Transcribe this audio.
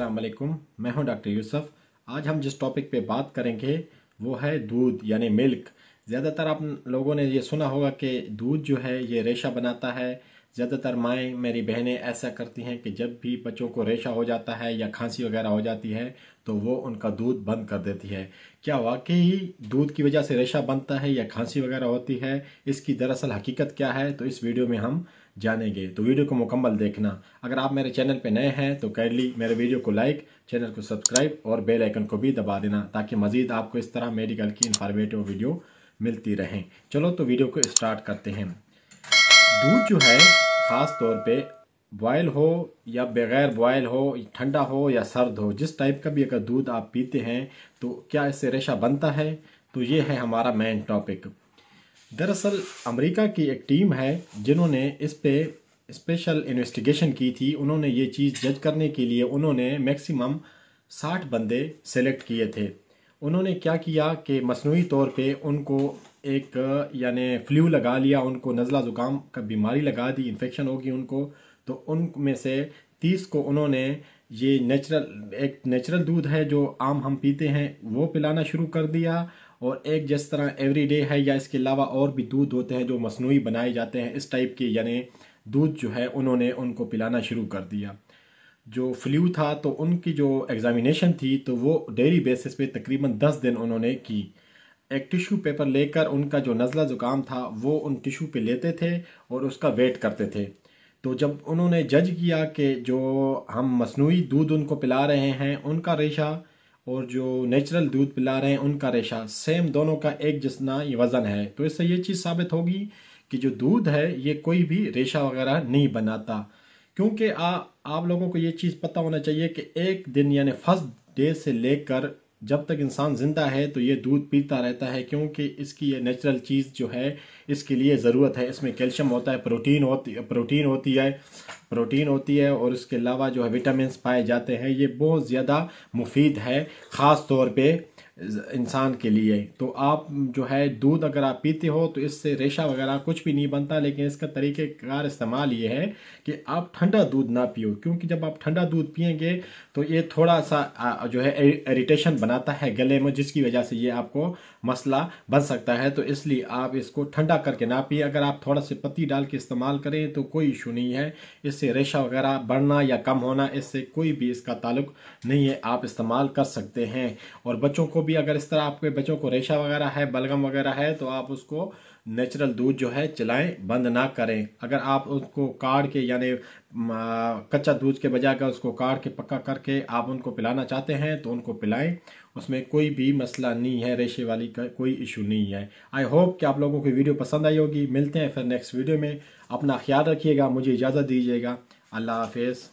अस्सलाम वालेकुम, मैं हूं डॉक्टर यूसुफ। आज हम जिस टॉपिक पे बात करेंगे वो है दूध यानी मिल्क। ज़्यादातर आप लोगों ने ये सुना होगा कि दूध जो है ये रेशा बनाता है। ज़्यादातर माएँ मेरी बहनें ऐसा करती हैं कि जब भी बच्चों को रेशा हो जाता है या खांसी वगैरह हो जाती है तो वो उनका दूध बंद कर देती है। क्या वाकई दूध की वजह से रेशा बनता है या खांसी वगैरह होती है? इसकी दरअसल हकीकत क्या है, तो इस वीडियो में हम जानेंगे। तो वीडियो को मुकम्मल देखना। अगर आप मेरे चैनल पे नए हैं तो काइंडली मेरे वीडियो को लाइक, चैनल को सब्सक्राइब और बेल आइकन को भी दबा देना ताकि मज़ीद आपको इस तरह मेडिकल की इंफॉर्मेटिव वीडियो मिलती रहें। चलो तो वीडियो को स्टार्ट करते हैं। दूध जो है ख़ास तौर पे बॉयल हो या बग़ैर बॉयल हो, ठंडा हो या सर्द हो, जिस टाइप का भी अगर दूध आप पीते हैं तो क्या इससे रेशा बनता है? तो ये है हमारा मेन टॉपिक। दरअसल अमेरिका की एक टीम है जिन्होंने इस पे स्पेशल इन्वेस्टिगेशन की थी। उन्होंने ये चीज़ जज करने के लिए उन्होंने मैक्सिमम 60 बंदे सेलेक्ट किए थे। उन्होंने क्या किया कि मसनूई तौर पे उनको एक यानी फ्लू लगा लिया, उनको नज़ला ज़ुकाम का बीमारी लगा दी, इन्फेक्शन होगी उनको। तो उनमें से 30 को उन्होंने ये एक नेचुरल दूध है जो आम हम पीते हैं वो पिलाना शुरू कर दिया, और एक जिस तरह एवरीडे है या इसके अलावा और भी दूध होते हैं जो मसनूई बनाए जाते हैं इस टाइप के यानी दूध जो है उन्होंने उनको पिलाना शुरू कर दिया। जो फ्लू था तो उनकी जो एग्जामिनेशन थी तो वो डेली बेसिस पे तकरीबन 10 दिन उन्होंने की। एक टिश्यू पेपर लेकर उनका जो नज़ला ज़ुकाम था वो उन टिश्यू पे लेते थे और उसका वेट करते थे। तो जब उन्होंने जज किया कि जो हम मसनूई दूध उनको पिला रहे हैं उनका रेशा और जो नेचुरल दूध पिला रहे हैं उनका रेशा सेम, दोनों का एक जितना ये वज़न है, तो इससे ये चीज़ साबित होगी कि जो दूध है ये कोई भी रेशा वगैरह नहीं बनाता। क्योंकि आप लोगों को ये चीज़ पता होना चाहिए कि एक दिन यानी फर्स्ट डे से लेकर जब तक इंसान ज़िंदा है तो ये दूध पीता रहता है, क्योंकि इसकी ये नेचुरल चीज़ जो है इसके लिए ज़रूरत है। इसमें कैल्शियम होता है, प्रोटीन होती है और इसके अलावा जो है विटामिन्स पाए जाते हैं। ये बहुत ज़्यादा मुफीद है ख़ास तौर पे इंसान के लिए। तो आप जो है दूध अगर आप पीते हो तो इससे रेशा वगैरह कुछ भी नहीं बनता, लेकिन इसका तरीक़ेकार इस्तेमाल ये है कि आप ठंडा दूध ना पियो, क्योंकि जब आप ठंडा दूध पिएंगे तो ये थोड़ा सा जो है इरिटेशन बनाता है गले में, जिसकी वजह से ये आपको मसला बन सकता है। तो इसलिए आप इसको ठंडा करके ना पिए। अगर आप थोड़ा सा पत्ती डाल के इस्तेमाल करें तो कोई इशू नहीं है। इससे रेशा वगैरह बढ़ना या कम होना इससे कोई भी इसका ताल्लुक नहीं है, आप इस्तेमाल कर सकते हैं। और बच्चों को भी अगर इस तरह आपके बच्चों को रेशा वगैरह है, बलगम वगैरह है, तो आप उसको नेचुरल दूध जो है चलाएं, बंद ना करें। अगर आप उसको काढ़ के यानी कच्चा दूध के बजाय अगर उसको काढ़ के पक्का करके आप उनको पिलाना चाहते हैं तो उनको पिलाएं, उसमें कोई भी मसला नहीं है, रेशे वाली का कोई इशू नहीं है। आई होप कि आप लोगों की वीडियो पसंद आई होगी। मिलते हैं फिर नेक्स्ट वीडियो में। अपना ख्याल रखिएगा, मुझे इजाज़त दीजिएगा। अल्लाह हाफिज़।